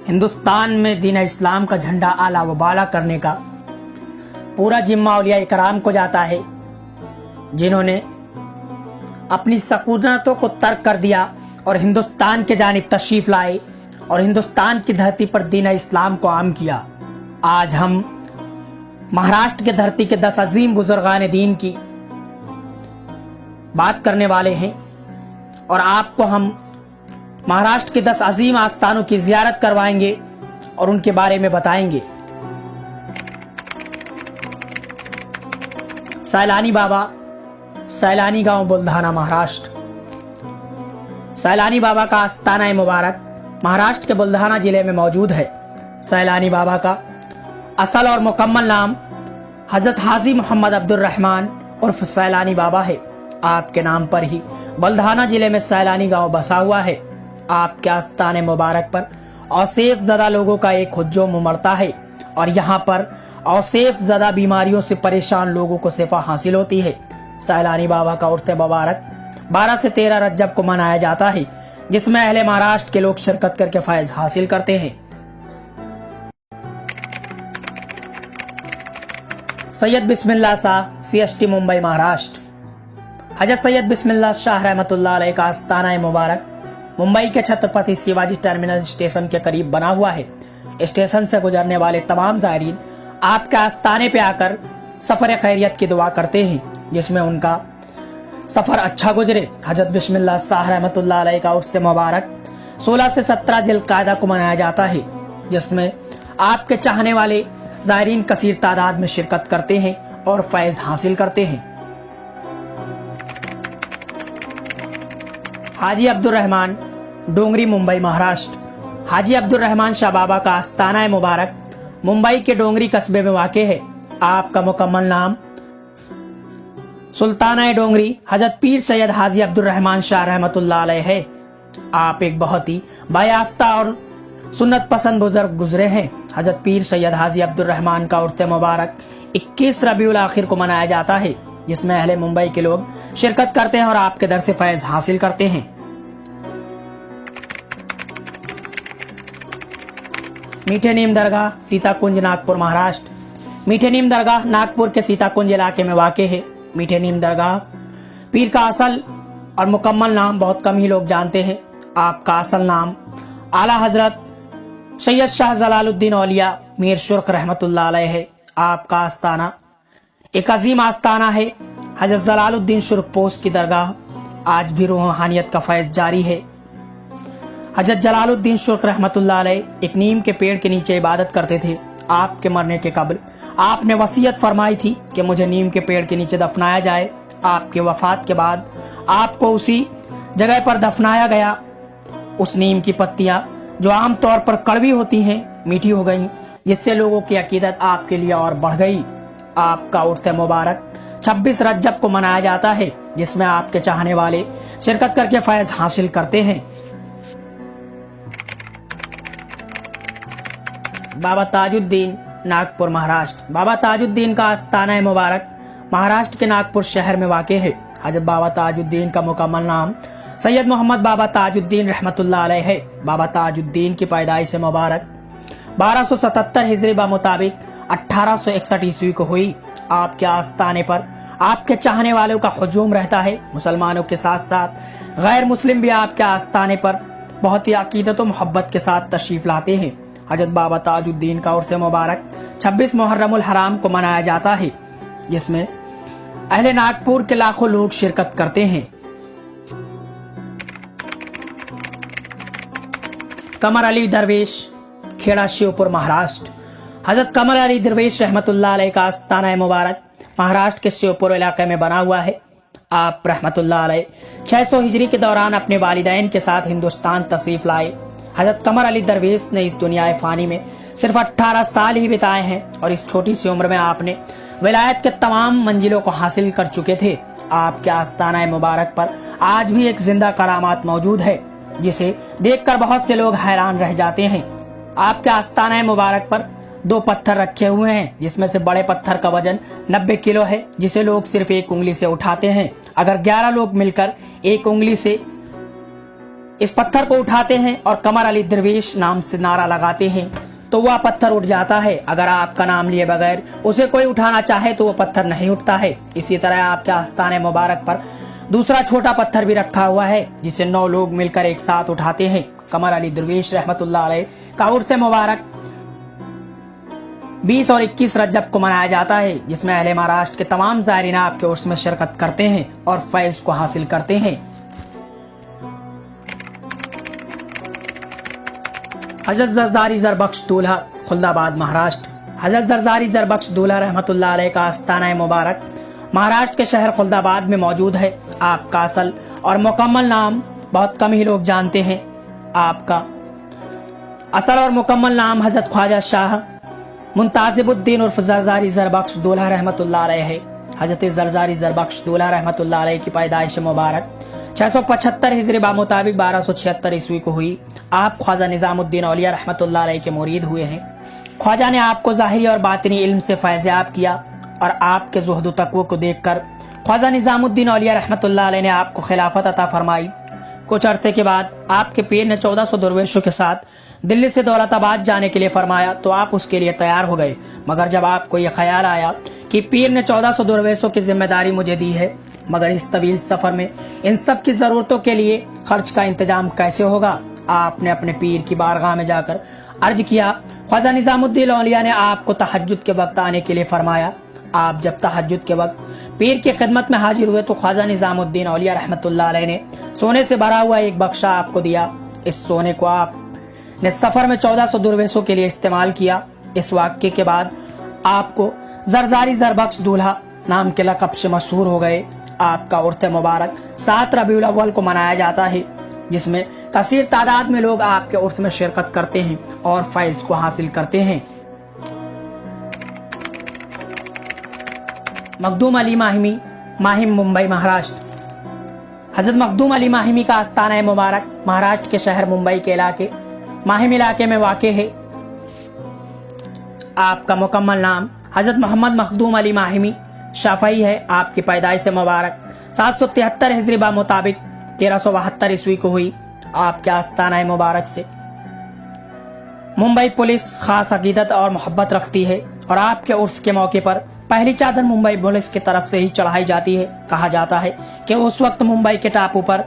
हिंदुस्तान में दीन इस्लाम का झंडा आला व बाला करने का पूरा जिम्मा औलिया इकराम को जाता है, जिन्होंने अपनी सकूनतों को तर्क कर दिया और हिंदुस्तान के जानिब तशरीफ लाए और हिंदुस्तान की धरती पर दीन इस्लाम को आम किया। आज हम महाराष्ट्र की धरती के 10 अजीम बुजुर्गान दीन की बात करने वाले हैं और आपको हम महाराष्ट्र के 10 अजीम आस्थानों की जियारत करवाएंगे और उनके बारे में बताएंगे। सैलानी बाबा, सैलानी गांव, बुलढाना, महाराष्ट्र। सैलानी बाबा का आस्थाना मुबारक महाराष्ट्र के बुलढाना जिले में मौजूद है। सैलानी बाबा का असल और मुकम्मल नाम हजरत हाजी मोहम्मद अब्दुल रहमान उर्फ सैलानी बाबा है। आपके नाम पर ही बुलढाना जिले में सैलानी गांव बसा हुआ है। आपके आस्थाने मुबारक पर औसेफ ज़दा लोगों का एक हुज्जोम उमड़ता है और यहाँ पर औसेफ ज़दा बीमारियों से परेशान लोगों को शिफा हासिल होती है। सैलानी बाबा का उर्स मुबारक 12 से 13 रजब को मनाया जाता है, जिसमें अहले महाराष्ट्र के लोग शिरकत करके फैज हासिल करते हैं। सैयद बिस्मिल्लाह शाह, CST, मुंबई, महाराष्ट्र। हजरत सैयद बिस्मिल्लाह शाह रहमतुल्लाह अलैह का आस्थाना मुबारक मुंबई के छत्रपति शिवाजी टर्मिनल स्टेशन के करीब बना हुआ है। स्टेशन से गुजरने वाले तमाम ज़ायरीन आपके आस्थाने पे आकर सफ़र खैरियत की दुआ करते हैं, जिसमें उनका सफ़र अच्छा गुजरे। हजरत बिस्मिल्लाह शाह रहमतुल्लाह अलैह का उर्स मुबारक 16 से 17 ज़िलक़ादा को मनाया जाता है, जिसमें आपके चाहने वाले ज़ायरीन कसीर तादाद में शिरकत करते हैं और फैज़ हासिल करते हैं। हाजी अब्दुल रहमान, डोंगरी, मुंबई, महाराष्ट्र। हाजी अब्दुल रहमान शाह बाबा का आस्थाना मुबारक मुंबई के डोंगरी कस्बे में वाक़ है। आपका मुकम्मल नाम सुल्ताना डोंगरी हजरत पीर सैयद हाजी अब्दुल रहमान शाह रहमतुल्लाह अलैह है। आप एक बहुत ही बायाफ्ता और सुन्नत पसंद बुजुर्ग गुजरे हैं। हजरत पीर सैयद हाजी अब्दुल रहमान का उर्स मुबारक 21 रबीउल आखिर को मनाया जाता है, जिसमें अहले मुंबई के लोग शिरकत करते हैं और आपके दर से फैज़ हासिल करते हैं। मीठे नीम दरगाह, सीताकुंज, नागपुर, महाराष्ट्र। मीठे नीम दरगाह नागपुर के सीताकुंज इलाके में वाक़ है। मीठे नीम दरगाह पीर का असल और मुकम्मल नाम बहुत कम ही लोग जानते हैं। आपका असल नाम आला हजरत सैयद शाह जलालुद्दीन औलिया मीर शुर्क रहमतुल्लाह अलैह है। आपका आस्थाना एक अजीम आस्थाना है, हजरत जलालुद्दीन शुर्क पोस्ट की दरगाह। आज भी रूहानियत का फैज़ जारी है। हजरत जलालुद्दीन शुर्क रहमतुल्लाह अलैह एक नीम के पेड़ के नीचे इबादत करते थे। आपके मरने के कब्ल आपने वसीयत फरमाई थी कि मुझे नीम के पेड़ के नीचे दफनाया जाए। आपके वफात के बाद आपको उसी जगह पर दफनाया गया। उस नीम की पत्तियां जो आम तौर पर कड़वी होती हैं, मीठी हो गईं, जिससे लोगों की अकीदत आपके लिए और बढ़ गई। आपका उर्स मुबारक 26 रजब को मनाया जाता है, जिसमें आपके चाहने वाले शिरकत करके फैज़ हासिल करते हैं। बाबा ताजुद्दीन, नागपुर, महाराष्ट्र। बाबा ताजुद्दीन का आस्थाना मुबारक महाराष्ट्र के नागपुर शहर में वाक़ है। हजरत बाबा ताजुद्दीन का मुकम्मल नाम सैयद मोहम्मद बाबा ताजुद्दीन रहमतुल्लाह अलैह है। बाबा ताजुद्दीन की पैदाइश मुबारक 1277 हिजरी बा मुताबिक 1861 ईस्वी को हुई। आपके आस्थाने पर आपके चाहने वालों का हुजूम रहता है। मुसलमानों के साथ साथ गैर मुस्लिम भी आपके आस्थाने पर बहुत ही अकीदत व मोहब्बत के साथ तशरीफ लाते हैं। हजरत बाबा ताजुद्दीन का उर्स मुबारक 26 मुहर्रमुल हराम को मनाया जाता है, जिसमें अहले नागपुर के लाखों लोग शिरकत करते हैं। कमर अली दरवेश, खेड़ा, शिवपुर, महाराष्ट्र। हजरत कमर अली दरवेश रहमतुल्लाह अलैह का आस्थाना मुबारक महाराष्ट्र के शिवपुर इलाके में बना हुआ है। आप रहमतुल्लाह अलैह 600 हिजरी के दौरान अपने वालिदैन के साथ हिंदुस्तान तशरीफ लाए। हजरत कमर अली दरवेश ने इस दुनिया फानी में सिर्फ 18 साल ही बिताए हैं और इस छोटी सी उम्र में आपने विलायत के तमाम मंजिलों को हासिल कर चुके थे। आपके आस्थाना मुबारक पर आज भी एक जिंदा करामात मौजूद है, जिसे देखकर बहुत से लोग हैरान रह जाते हैं। आपके आस्थाना मुबारक पर 2 पत्थर रखे हुए हैं, जिसमें से बड़े पत्थर का वजन 90 किलो है, जिसे लोग सिर्फ एक उंगली से उठाते हैं। अगर 11 लोग मिलकर एक उंगली से इस पत्थर को उठाते हैं और कमर अली दरवेश नाम से नारा लगाते हैं तो वह पत्थर उठ जाता है। अगर आपका नाम लिए बगैर उसे कोई उठाना चाहे तो वह पत्थर नहीं उठता है। इसी तरह आपके आस्ताने मुबारक पर दूसरा छोटा पत्थर भी रखा हुआ है जिसे 9 लोग मिलकर एक साथ उठाते हैं। कमर अली दरवेश रहमतुल्लाह अलैह का उर्स मुबारक 20 और 21 रजब को मनाया जाता है, जिसमें अहले महाराष्ट्र के तमाम ज़ायरीन आपके उर्स में शिरकत करते हैं और फैज को हासिल करते हैं। हजरत जरदारी ज़रबख्श दूल्हा खुल्दाबाद महाराष्ट्र। हजरत जरदारी ज़रबख्श दूल्हा रहमतुल्लाह अलैह का आस्ताना मुबारक महाराष्ट्र के शहर खुल्दाबाद में मौजूद है। आपका असल और मुकम्मल नाम बहुत कम ही लोग जानते हैं। आपका असल और मुकम्मल नाम हजरत ख्वाजा शाह मुंताजिबुद्दीन उर्फ जरदारी ज़रबख्श दूल्हा रहमतुल्लाह अलैह है। हजरत जरदारी ज़रबख्श दूल्हा रहमतुल्लाह अलैह की पैदाइश मुबारक 675 हिजरी मुताबिक 1276 ईस्वी को हुई। आप ख्वाजा निजामुद्दीन औलिया रहमतुल्लाह अलैह के मुरीद हुए हैं। ख्वाजा ने आपको ज़ाहिरी और बातिनी इल्म से फैज़याब किया और आपके ज़ुहद तक़वा को देखकर ख्वाजा निजामुद्दीन औलिया रहमतुल्लाह अलैह ने आपको खिलाफत अता फरमाई। कुछ अरसे के बाद आपके पीर ने 1400 दरवेशों के साथ दिल्ली से दौलताबाद जाने के लिए फरमाया तो आप उसके लिए तैयार हो गए। मगर जब आपको यह ख्याल आया कि पीर ने 1400 दरवेशों की जिम्मेदारी मुझे दी है, मगर इस तवील सफ़र में इन सब की ज़रूरतों के लिए खर्च का इंतजाम कैसे होगा, आपने अपने पीर की बारगाह में जाकर अर्ज किया। ख्वाजा निजामुद्दीन औलिया ने आपको तहज्जुद के वक्त आने के लिए फरमाया। आप जब तहज्जुद के वक्त पीर की खिदमत में हाजिर हुए तो ख्वाजा निजामुद्दीन औलिया रहमतुल्लाह अलैह ने सोने से भरा हुआ एक बक्सा आपको दिया। इस सोने को आपने सफ़र में 1400 दरवेशों के लिए इस्तेमाल किया। इस वाक़े के बाद आपको जरदारी ज़रबख्श दूल्हा नाम के लक़ब से मशहूर हो गए। आपका उर्स मुबारक 7 रबीउल अव्वल को मनाया जाता है, जिसमें कसीर तादाद में लोग आपके उर्स में शिरकत करते हैं और फैज़ को हासिल करते हैं। मखदूम अली माहिमी, माहिम, मुंबई महाराष्ट्र। हजरत मखदूम अली माहिमी का आस्ताना मुबारक महाराष्ट्र के शहर मुंबई के इलाके माहिम इलाके में वाक़े है। आपका मुकम्मल नाम हजरत मोहम्मद मखदूम अली माहिमी शाफ़ई है। आपकी पैदाइश मुबारक 773 हिजरी मुताबिक 1372 ईस्वी को हुई। आपके आस्ताना मुबारक से मुंबई पुलिस खास अकीदत और मोहब्बत रखती है और आपके उर्स के मौके पर पहली चादर मुंबई पुलिस की तरफ से ही चढ़ाई जाती है। कहा जाता है कि उस वक्त मुंबई के टापू पर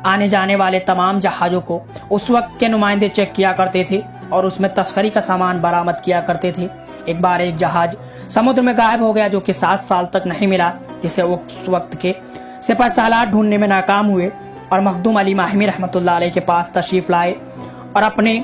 आने जाने वाले तमाम जहाज़ों को उस वक्त के नुमाइंदे चेक किया करते थे और उसमें तस्करी का सामान बरामद किया करते थे। एक बार एक जहाज समुद्र में गायब हो गया जो कि 7 साल तक नहीं मिला, जिसे उस वक्त के सिपहसालार ढूंढने में नाकाम हुए और मखदूम अली माहिमी रहमतुल्लाह अलैह के पास तशरीफ़ लाए और अपने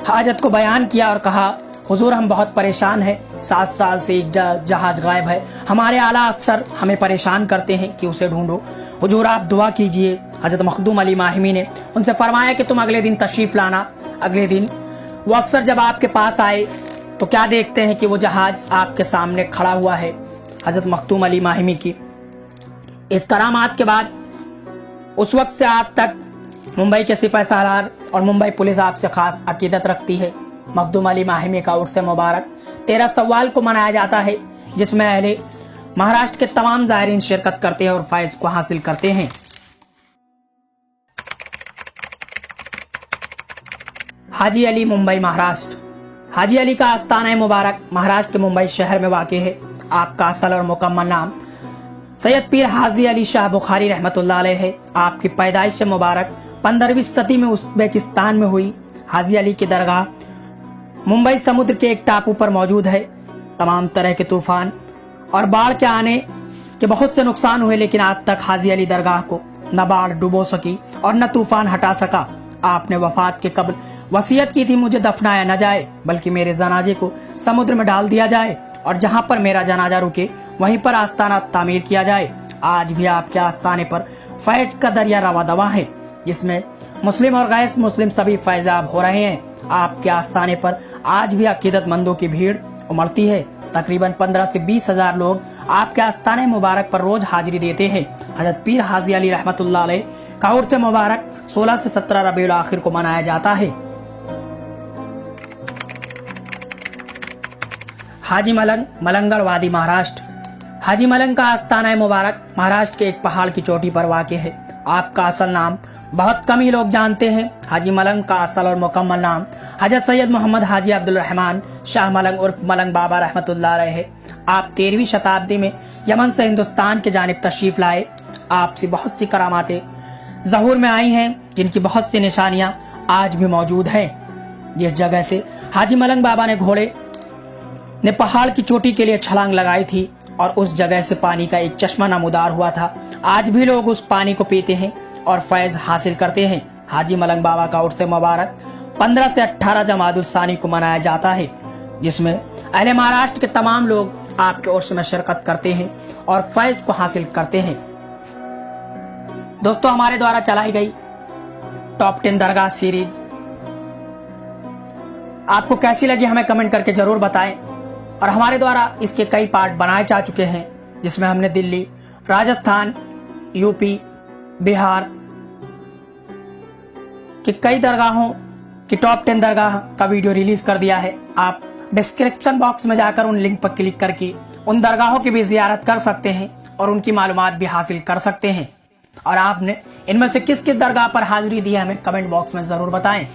हाजत को बयान किया और कहा, हुजूर हम बहुत परेशान हैं, 7 साल से एक जहाज गायब है। हमारे आला अफसर हमें परेशान करते हैं कि उसे ढूंढो, हुजूर आप दुआ कीजिए। हजरत मखदूम अली माहिमी ने उनसे फरमाया कि तुम अगले दिन तशरीफ़ लाना। अगले दिन वो अफसर जब आपके पास आए तो क्या देखते हैं कि वो जहाज आपके सामने खड़ा हुआ है। हजरत मखदूम अली माहिमी की इस करामात के बाद उस वक्त से आज तक मुंबई के सिपहसालार और मुंबई पुलिस आपसे खास अकीदत रखती है। मखदूम अली माहिमी का उर्स मुबारक 13 सव्वाल को मनाया जाता है, जिसमें अहले महाराष्ट्र के तमाम ज़ायरीन शिरकत करते हैं और फैज़ को हासिल करते हैं। हाजी अली, मुंबई महाराष्ट्र। हाजी अली का आस्ताना मुबारक महाराष्ट्र के मुंबई शहर में वाक़े है। आपका असल और मुकम्मल नाम सैयद पीर हाजी अली शाह बुखारी रहमतुल्लाह अलैह है। आपकी पैदाइश मुबारक 15वीं सदी में उज़्बेकिस्तान में हुई। हाजी अली की दरगाह मुंबई समुद्र के एक टापू पर मौजूद है। तमाम तरह के तूफान और बाढ़ के आने के बहुत से नुकसान हुए, लेकिन आज तक हाजी अली दरगाह को न बाढ़ डुबो सकी और न तूफान हटा सका। आपने वफात के कब्ल वसीयत की थी, मुझे दफनाया न जाए बल्कि मेरे जनाजे को समुद्र में डाल दिया जाए और जहां पर मेरा जनाजा रुके वहीं पर आस्ताना तामीर किया जाए। आज भी आपके आस्ताने पर फैज का दरिया रवा दवा है, जिसमें मुस्लिम और गैर मुस्लिम सभी फैजाब हो रहे हैं। आपके आस्ताने पर आज भी अकीदतमंदों की भीड़ उमड़ती है। तकरीबन 15 से 20 हज़ार लोग आपके आस्ताने मुबारक पर रोज हाजिरी देते हैं। हजरत पीर हाजी अली रहमतुल्लाह अलैह का उर्स मुबारक 16 से 17 रबीउल आखिर को मनाया जाता है। हाजी मलंग, मलंगड़ वादी महाराष्ट्र। हाजी मलंग का आस्ताना मुबारक महाराष्ट्र के एक पहाड़ की चोटी पर वाक़े है। आपका असल नाम बहुत कम ही लोग जानते हैं। हाजी मलंग का असल और मुकम्मल नाम हजरत सैयद मोहम्मद हाजी अब्दुल रहमान शाह मलंग उर्फ मलंग बाबा रहमतुल्लाह अलैह है। आप 13वीं शताब्दी में यमन से हिंदुस्तान की जानिब तशरीफ लाए। आपसे बहुत सी करामातें ज़हूर में आई हैं, जिनकी बहुत सी निशानियां आज भी मौजूद हैं। जिस जगह से हाजी मलंग बाबा ने घोड़े ने पहाड़ की चोटी के लिए छलांग लगाई थी और उस जगह से पानी का एक चश्मा नमूदार हुआ था, आज भी लोग उस पानी को पीते हैं और फैज हासिल करते हैं। हाजी मलंग बाबा का उर्स मुबारक 15 से 18 जमादुल सानी को मनाया जाता है, जिसमें अहले महाराष्ट्र के तमाम लोग आपके उर्स में शिरकत करते हैं और फैज को हासिल करते हैं। दोस्तों, हमारे द्वारा चलाई गई टॉप 10 दरगाह सीरीज आपको कैसी लगी हमें कमेंट करके जरूर बताएं। और हमारे द्वारा इसके कई पार्ट बनाए जा चुके हैं, जिसमें हमने दिल्ली, राजस्थान, यूपी, बिहार की कई दरगाहों की टॉप 10 दरगाह का वीडियो रिलीज कर दिया है। आप डिस्क्रिप्शन बॉक्स में जाकर उन लिंक पर क्लिक करके उन दरगाहों की भी जियारत कर सकते हैं और उनकी मालूमात भी हासिल कर सकते हैं। और आपने इनमें से किस किस दरगाह पर हाजिरी दी है हमें कमेंट बॉक्स में जरूर बताएं।